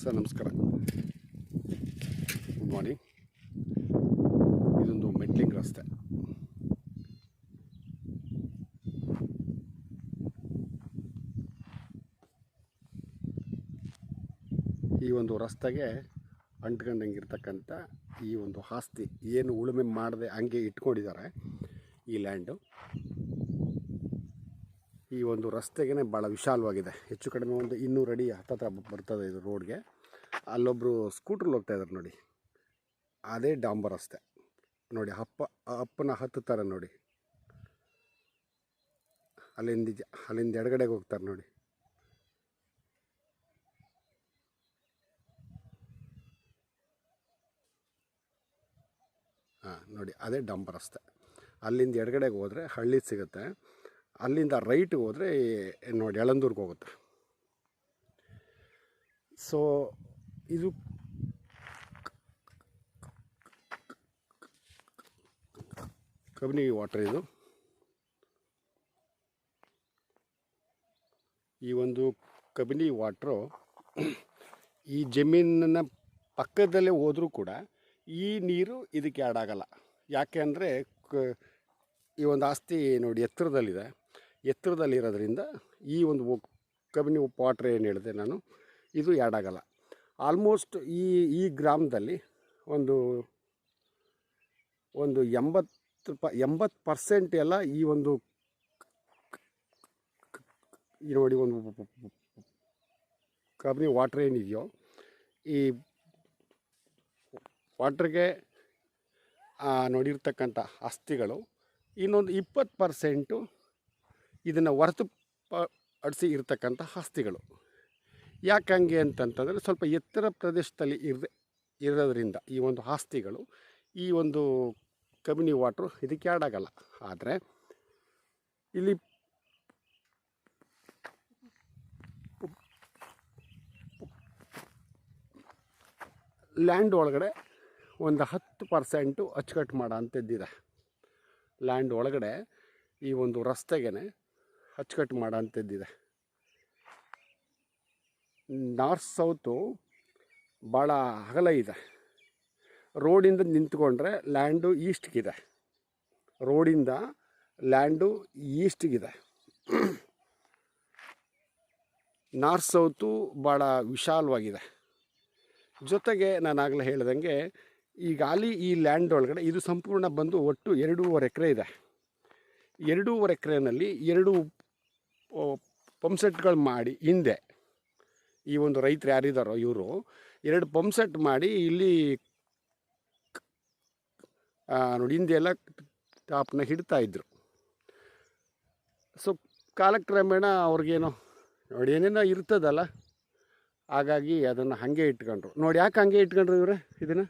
Sir ನಮಸ್ಕಾರ, good morning. ಇದೊಂದು metalling ರಸ್ತೆ. ಈ ಒಂದು ರಸ್ತೆಗೆ ಅಂಟ್ಕೊಂಡಂಗಿರ್ತಕ್ಕಂಥ ಈ ಒಂದು ಆಸ್ತಿ ಏನು ಉಳುಮೆ ಮಾಡದೆ ಹಂಗೆ ಇಟ್ಕೊಂಡಿದ್ದಾರೆ ಈ ಲ್ಯಾಂಡು. ಈ ಒಂದು ರಸ್ತೆಗೆ ಭಾಳ ವಿಶಾಲವಾಗಿದೆ. ಹೆಚ್ಚು ಕಡಿಮೆ ಒಂದು 200 ಅಡಿ ಹತ್ತತ್ರ ಬರ್ತದೆ ಇದು ರೋಡ್ಗೆ. ಅಲ್ಲೊಬ್ಬರು ಸ್ಕೂಟ್ರಲ್ಲಿ ಹೋಗ್ತಾ ಇದ್ದಾರೆ ನೋಡಿ, ಅದೇ ಡಾಂಬರ್ ರಸ್ತೆ ನೋಡಿ. ಅಪ್ಪನ ಹತ್ತುತ್ತಾರೆ ನೋಡಿ, ಅಲ್ಲಿಂದ ಎಡಗಡೆಗೆ ಹೋಗ್ತಾರೆ ನೋಡಿ. ನೋಡಿ ಅದೇ ಡಾಂಬರ್ ರಸ್ತೆ. ಅಲ್ಲಿಂದ ಎಡಗಡೆಗೆ ಹೋದರೆ ಹಳ್ಳಿ ಸಿಗುತ್ತೆ, ಅಲ್ಲಿಂದ ರೈಟ್ಗೆ ಹೋದರೆ ನೋಡಿ ಯಳಂದೂರ್ಗೆ ಹೋಗುತ್ತೆ. ಸೊ ಇದು ಕಬಿನಿ ವಾಟರ್. ಇದು ಈ ಒಂದು ಕಬಿನಿ ವಾಟ್ರು ಈ ಜಮೀನಿನ ಪಕ್ಕದಲ್ಲೇ ಹೋದರೂ ಕೂಡ ಈ ನೀರು ಇದಕ್ಕೆ ಆ್ಯಡ್ ಆಗಲ್ಲ. ಯಾಕೆ ಅಂದರೆ ಈ ಒಂದು ಆಸ್ತಿ ನೋಡಿ ಎತ್ತರದಲ್ಲಿರೋದ್ರಿಂದ ಈ ಒಂದು ಕಬಿನಿ ವಾಟ್ರ್ ಏನು ಹೇಳಿದೆ ನಾನು, ಇದು ಆ್ಯಡ್ ಆಗಲ್ಲ. ಆಲ್ಮೋಸ್ಟ್ ಈ ಗ್ರಾಮದಲ್ಲಿ ಒಂದು 80% ಎಲ್ಲ ಈ ಒಂದು ನೋಡಿ ಒಂದು ಕಬಿನಿ ವಾಟ್ರ್ ಏನಿದೆಯೋ ಈ ವಾಟ್ರಿಗೆ ನೋಡಿರ್ತಕ್ಕಂಥ ಆಸ್ತಿಗಳು. ಇನ್ನೊಂದು 20% ಇದನ್ನು ಹೊರತುಪಡಿಸಿ ಇರ್ತಕ್ಕಂಥ ಆಸ್ತಿಗಳು. ಯಾಕೆ ಹಂಗೆ ಅಂತಂತಂದರೆ ಸ್ವಲ್ಪ ಎತ್ತರ ಪ್ರದೇಶದಲ್ಲಿ ಇರೋದ್ರಿಂದ ಈ ಒಂದು ಆಸ್ತಿಗಳು ಈ ಒಂದು ಕಬಿನಿ ವಾಟ್ರು ಇದಕ್ಕೆ ಆ್ಯಡ್ ಆಗಲ್ಲ. ಆದರೆ ಇಲ್ಲಿ ಲ್ಯಾಂಡ್ ಒಳಗಡೆ ಒಂದು 10% ಅಚ್ಚುಕಟ್ಟು ಮಾಡೋ ಅಂಥದ್ದಿದೆ. ಲ್ಯಾಂಡ್ ಒಳಗಡೆ ಈ ಒಂದು ರಸ್ತೆಗೆ ಅಚ್ಚುಕಟ್ಟು ಮಾಡೋ ಅಂಥದ್ದಿದೆ. ನಾರ್ತ್ ಸೌತು ಭಾಳ ಅಗಲ ಇದೆ. ರೋಡಿಂದ ನಿಂತ್ಕೊಂಡ್ರೆ ಲ್ಯಾಂಡು ಈಸ್ಟ್ಗಿದೆ, ರೋಡಿಂದ ಲ್ಯಾಂಡು ಈಸ್ಟ್ಗಿದೆ. ನಾರ್ತ್ ಸೌತು ಭಾಳ ವಿಶಾಲವಾಗಿದೆ. ಜೊತೆಗೆ ನಾನು ಆಗಲೇ ಹೇಳ್ದಂಗೆ ಈಗ ಈ ಲ್ಯಾಂಡ್ ಒಳಗಡೆ ಇದು ಸಂಪೂರ್ಣ ಬಂದು ಒಟ್ಟು 2.5 ಎಕರೆ ಇದೆ. 2.5 ಎಕರೆನಲ್ಲಿ 2 ಪಂಪ್ಸೆಟ್ಗಳು ಮಾಡಿ ಹಿಂದೆ ಈ ಒಂದು ರೈತರು ಯಾರಿದ್ದಾರೋ ಇವರು 2 ಪಂಪ್ಸೆಟ್ ಮಾಡಿ ಇಲ್ಲಿ ನೋಡಿ ಹಿಂದೆ ಎಲ್ಲ ಟಾಪ್ನ ಹಿಡ್ತಾಯಿದ್ರು. ಸೊ ಕಾಲಕ್ರಮೇಣ ಅವ್ರಿಗೇನೋ ನೋಡಿ ಏನೇನೋ ಇರ್ತದಲ್ಲ, ಹಾಗಾಗಿ ಅದನ್ನು ಹಾಗೆ ಇಟ್ಕೊಂಡ್ರು. ನೋಡಿ ಯಾಕೆ ಹಂಗೆ ಇಟ್ಕೊಂಡ್ರು ಇವರೇ ಇದನ್ನು?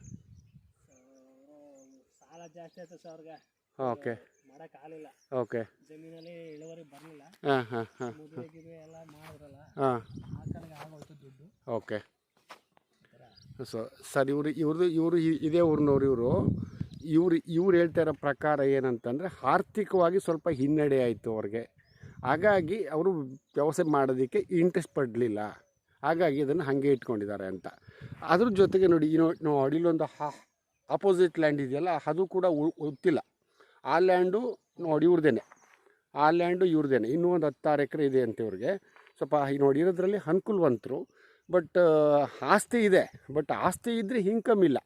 ಸಾಲ ಜಾಸ್ತಿ ಆಯ್ತು ಸರ್ ಅವ್ರಿಗೆ. ಓಕೆ, ಮಾಡೋಕ್ಕಾಗಲಿಲ್ಲ. ಓಕೆ, ಜಮೀನಲ್ಲಿ ಇಳುವರಿ ಬರಲಿಲ್ಲ. ಮದುವೆಗೆ ಎಲ್ಲ ಮಾಡಿದ್ರಲ್ಲ, ಆ ಕಡೆಗೆ ಆಗೋಯ್ತು ದುಡ್ಡು. ಓಕೆ. ಸರ್ ಇವರು ಇದೇ ಊರಿನವ್ರು. ಇವ್ರು ಹೇಳ್ತಾ ಇರೋ ಪ್ರಕಾರ ಏನಂತಂದರೆ ಆರ್ಥಿಕವಾಗಿ ಸ್ವಲ್ಪ ಹಿನ್ನಡೆ ಆಯಿತು ಅವ್ರಿಗೆ. ಹಾಗಾಗಿ ಅವರು ವ್ಯವಸಾಯ ಮಾಡೋದಕ್ಕೆ ಇಂಟ್ರೆಸ್ಟ್ ಪಡಲಿಲ್ಲ, ಹಾಗಾಗಿ ಅದನ್ನು ಹಾಗೆ ಇಟ್ಕೊಂಡಿದ್ದಾರೆ ಅಂತ. ಅದ್ರ ಜೊತೆಗೆ ನೋಡಿ ಇಲ್ಲೊಂದು ಆಪೋಸಿಟ್ ಲ್ಯಾಂಡ್ ಇದೆಯಲ್ಲ, ಅದು ಕೂಡ ಗೊತ್ತಿಲ್ಲ. ಆ ಲ್ಯಾಂಡು ನೋಡಿ ಇವ್ರದ್ದೇನೆ, ಆ ಲ್ಯಾಂಡು ಇವ್ರದ್ದೇನೆ. ಇನ್ನೂ ಒಂದು 10-6 ಎಕರೆ ಇದೆ ಅಂತ ಇವ್ರಿಗೆ. ಸ್ವಲ್ಪ ನೋಡಿ ಇರೋದ್ರಲ್ಲಿ ಅನುಕೂಲವಂತರು. ಬಟ್ ಆಸ್ತಿ ಇದೆ, ಬಟ್ ಆಸ್ತಿ ಇದ್ದರೆ ಇನ್ಕಮ್ ಇಲ್ಲ.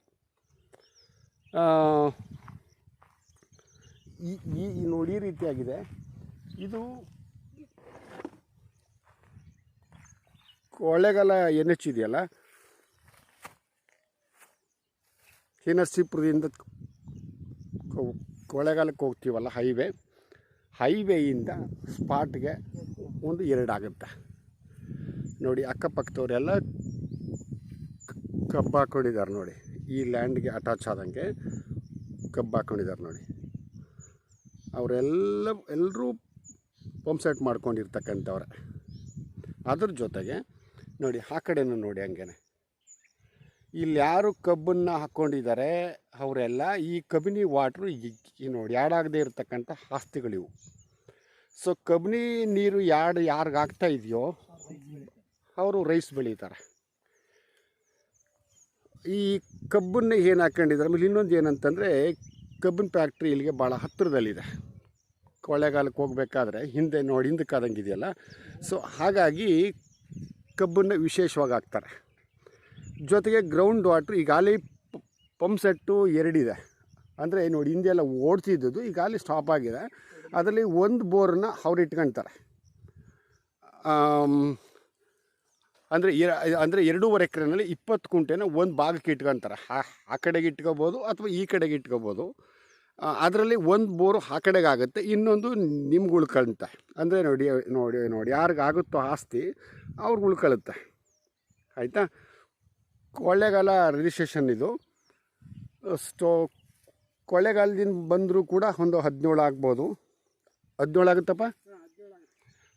ಈ ನೋಡಿ ಈ ರೀತಿಯಾಗಿದೆ. ಇದು ಕೊಳ್ಳೇಗಾಲ NH ಇದೆಯಲ್ಲ, ನರಸೀಪುರದಿಂದ ಕೊಳ್ಳೇಗಾಲಕ್ಕೆ ಹೋಗ್ತೀವಲ್ಲ ಹೈವೇಯಿಂದ ಸ್ಪಾಟ್ಗೆ ಒಂದು 2 ಆಗುತ್ತೆ ನೋಡಿ. ಅಕ್ಕಪಕ್ಕದವರೆಲ್ಲ ಕಬ್ಬು ಹಾಕ್ಕೊಂಡಿದ್ದಾರೆ ನೋಡಿ, ಈ ಲ್ಯಾಂಡ್ಗೆ ಅಟ್ಯಾಚ್ ಆದಂಗೆ ಕಬ್ಬು ಹಾಕ್ಕೊಂಡಿದ್ದಾರೆ ನೋಡಿ. ಎಲ್ಲರೂ ಪಂಪ್ಸೆಟ್ ಮಾಡ್ಕೊಂಡಿರ್ತಕ್ಕಂಥವ್ರೆ. ಅದ್ರ ಜೊತೆಗೆ ನೋಡಿ ಆ ಕಡೆನೂ ನೋಡಿ ಹಂಗೇನೆ ಇಲ್ಲಿ ಯಾರು ಕಬ್ಬನ್ನು ಹಾಕ್ಕೊಂಡಿದ್ದಾರೆ ಅವರೆಲ್ಲ ಈ ಕಬಿನಿ ವಾಟ್ರು ನೋಡಿ ಯಾಡಾಗದೇ ಇರತಕ್ಕಂಥ ಆಸ್ತಿಗಳಿವು. ಸೊ ಕಬಿನಿ ನೀರು ಯಾರಿಗೆ ಆಗ್ತಾ ಇದೆಯೋ ಅವರು ರೈಸ್ ಬೆಳೀತಾರೆ. ಈ ಕಬ್ಬನ್ನು ಏನು ಹಾಕ್ಕೊಂಡಿದ್ದಾರೆ. ಆಮೇಲೆ ಇನ್ನೊಂದು ಏನಂತಂದರೆ ಕಬ್ಬಿನ ಫ್ಯಾಕ್ಟ್ರಿ ಇಲ್ಲಿಗೆ ಭಾಳ ಹತ್ತಿರದಲ್ಲಿದೆ. ಕೊಳ್ಳೇಗಾಲಕ್ಕೆ ಹೋಗಬೇಕಾದ್ರೆ ಹಿಂದೆ ನೋಡಿ ಹಿಂದಕ್ಕಾದಂಗೆ ಇದೆಯಲ್ಲ. ಸೊ ಹಾಗಾಗಿ ಕಬ್ಬನ್ನು ವಿಶೇಷವಾಗಿ ಹಾಕ್ತಾರೆ. ಜೊತೆಗೆ ಗ್ರೌಂಡ್ ವಾಟ್ರ್ ಈಗಾಗಲೇ ಪಂಪ್ ಸೆಟ್ಟು 2 ಇದೆ. ಅಂದರೆ ನೋಡಿ ಹಿಂದೆಲ್ಲ ಓಡ್ತಿದ್ದದ್ದು ಈಗಾಗಲೇ ಸ್ಟಾಪ್ ಆಗಿದೆ. ಅದರಲ್ಲಿ ಒಂದು ಬೋರನ್ನು ಅವ್ರು ಇಟ್ಕೊಳ್ತಾರೆ. ಅಂದರೆ 2.5 ಎಕರೆನಲ್ಲಿ 20 ಕುಂಟೆನ ಒಂದು ಭಾಗಕ್ಕೆ ಇಟ್ಕೊಳ್ತಾರೆ. ಆ ಕಡೆಗೆ ಇಟ್ಕೋಬೋದು ಅಥವಾ ಈ ಕಡೆಗೆ ಇಟ್ಕೋಬೋದು. ಅದರಲ್ಲಿ ಒಂದು ಬೋರು ಆ ಕಡೆಗೆ ಆಗುತ್ತೆ, ಇನ್ನೊಂದು ನಿಮ್ಗೆ ಉಳ್ಕೊಳುತ್ತೆ. ಅಂದರೆ ನೋಡಿ ನೋಡಿ ನೋಡಿ ಯಾರಿಗಾಗುತ್ತೋ ಆಸ್ತಿ ಅವ್ರಿಗೆ ಉಳ್ಕೊಳ್ಳುತ್ತೆ. ಆಯಿತಾ. ಕೊಳ್ಳೇಗಾಲ ರಿಜಿಸ್ಟ್ರೇಷನ್ ಇದು. ಕೊಳ್ಳೇಗಾಲದಿಂದ ಬಂದರೂ ಕೂಡ ಒಂದು 17 ಆಗ್ಬೋದು. 17 ಆಗುತ್ತಪ್ಪ,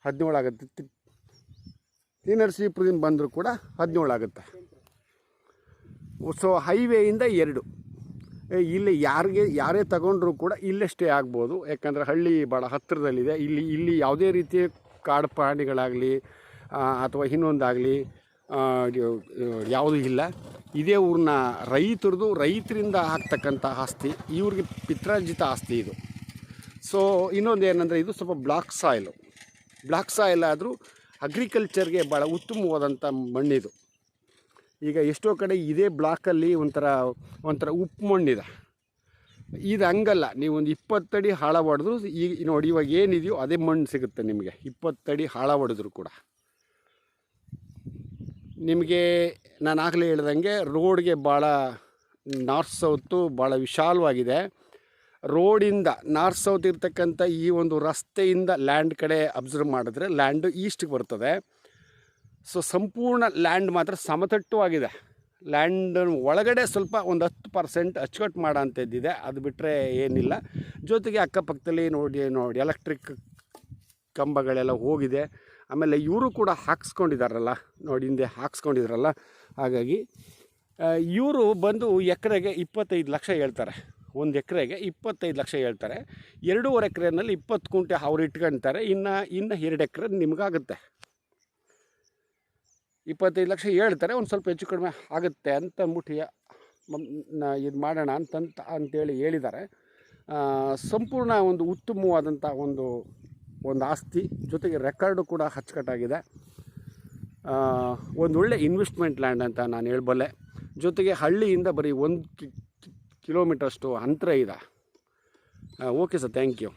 17 ಆಗುತ್ತೆ. ನರಸೀಪುರದಿಂದ ಬಂದರೂ ಕೂಡ 17 ಆಗುತ್ತೆ. ಸೊ ಹೈವೇಯಿಂದ 2 ಇಲ್ಲಿ ಯಾರೇ ತಗೊಂಡ್ರೂ ಕೂಡ ಇಲ್ಲೇ ಸ್ಟೇ ಆಗ್ಬೋದು. ಯಾಕಂದರೆ ಹಳ್ಳಿ ಭಾಳ ಹತ್ತಿರದಲ್ಲಿದೆ. ಇಲ್ಲಿ ಯಾವುದೇ ರೀತಿಯ ಕಾಡು ಪ್ರಾಣಿಗಳಾಗಲಿ ಅಥವಾ ಇನ್ನೊಂದಾಗಲಿ ಯಾವುದೂ ಇಲ್ಲ. ಇದೇ ಊರಿನ ರೈತರಿಂದ ಆಗ್ತಕ್ಕಂಥ ಆಸ್ತಿ, ಇವ್ರಿಗೆ ಪಿತ್ರಾರ್ಜಿತ ಆಸ್ತಿ ಇದು. ಸೊ ಇನ್ನೊಂದು ಏನಂದರೆ ಇದು ಸ್ವಲ್ಪ ಬ್ಲಾಕ್ ಸಾಯಿಲ್ ಆದರೂ ಅಗ್ರಿಕಲ್ಚರ್ಗೆ ಭಾಳ ಉತ್ತಮವಾದಂಥ ಮಣ್ಣಿದು. ಈಗ ಎಷ್ಟೋ ಕಡೆ ಇದೇ ಬ್ಲಾಕಲ್ಲಿ ಒಂಥರ ಉಪ್ಪು ಮಣ್ಣಿದೆ. ಇದು ಹಂಗಲ್ಲ. ನೀವೊಂದು 20 ಅಡಿ ಆಳ ಹೊಡೆದ್ರು ಈಗ ನೋಡಿ ಇವಾಗ ಏನಿದೆಯೋ ಅದೇ ಮಣ್ಣು ಸಿಗುತ್ತೆ ನಿಮಗೆ. 20 ಅಡಿ ಆಳ ಹೊಡೆದ್ರು ಕೂಡ ನಿಮಗೆ ನಾನು ಆಗಲೇ ಹೇಳ್ದಂಗೆ ರೋಡ್ಗೆ ಭಾಳ ನಾರ್ತ್ ಸೌತು ಭಾಳ ವಿಶಾಲವಾಗಿದೆ. ರೋಡಿಂದ ನಾರ್ತ್ ಸೌತ್ ಇರ್ತಕ್ಕಂಥ ಈ ಒಂದು ರಸ್ತೆಯಿಂದ ಲ್ಯಾಂಡ್ ಕಡೆ ಅಬ್ಸರ್ವ್ ಮಾಡಿದ್ರೆ ಲ್ಯಾಂಡು ಈಸ್ಟ್ಗೆ ಬರ್ತದೆ. ಸೊ ಸಂಪೂರ್ಣ ಲ್ಯಾಂಡ್ ಮಾತ್ರ ಸಮತಟ್ಟವಾಗಿದೆ. ಲ್ಯಾಂಡ್ ಒಳಗಡೆ ಸ್ವಲ್ಪ ಒಂದು 10% ಅಚ್ಚುಕಟ್ಟು ಮಾಡೋ ಅಂಥದ್ದಿದೆ. ಅದು ಬಿಟ್ಟರೆ ಏನಿಲ್ಲ. ಜೊತೆಗೆ ಅಕ್ಕಪಕ್ಕದಲ್ಲಿ ನೋಡಿ ಎಲೆಕ್ಟ್ರಿಕ್ ಕಂಬಗಳೆಲ್ಲ ಹೋಗಿದೆ. ಆಮೇಲೆ ಇವರು ಕೂಡ ಹಾಕ್ಸ್ಕೊಂಡಿದ್ದಾರಲ್ಲ ನೋಡಿ, ಹಿಂದೆ ಹಾಕ್ಸ್ಕೊಂಡಿದ್ದಾರಲ್ಲ. ಹಾಗಾಗಿ ಇವರು ಬಂದು ಎಕರೆಗೆ 25 ಲಕ್ಷ ಹೇಳ್ತಾರೆ. 1 ಎಕರೆಗೆ 25 ಲಕ್ಷ ಹೇಳ್ತಾರೆ. 2.5 ಎಕರೆನಲ್ಲಿ 20 ಕುಂಟೆ ಅವ್ರು ಇಟ್ಕೊಳ್ತಾರೆ. ಇನ್ನು 2 ಎಕರೆ ನಿಮಗಾಗುತ್ತೆ. 25 ಲಕ್ಷ ಹೇಳ್ತಾರೆ. ಒಂದು ಸ್ವಲ್ಪ ಹೆಚ್ಚು ಕಡಿಮೆ ಆಗುತ್ತೆ ಅಂತ ಅಂದ್ಬಿಟ್ಟು ಇದು ಮಾಡೋಣ ಅಂತೇಳಿ ಹೇಳಿದ್ದಾರೆ. ಸಂಪೂರ್ಣ ಒಂದು ಉತ್ತಮವಾದಂಥ ಒಂದು ಆಸ್ತಿ. ಜೊತೆಗೆ ರೆಕಾರ್ಡು ಕೂಡ ಅಚ್ಚುಕಟ್ಟಾಗಿದೆ. ಒಂದು ಒಳ್ಳೆ ಇನ್ವೆಸ್ಟ್ಮೆಂಟ್ ಲ್ಯಾಂಡ್ ಅಂತ ನಾನು ಹೇಳಬಲ್ಲೆ. ಜೊತೆಗೆ ಹಳ್ಳಿಯಿಂದ ಬರೀ 1 ಕಿಲೋಮೀಟರಷ್ಟು ಅಂತರ ಇದೆ. Okay sir, thank you.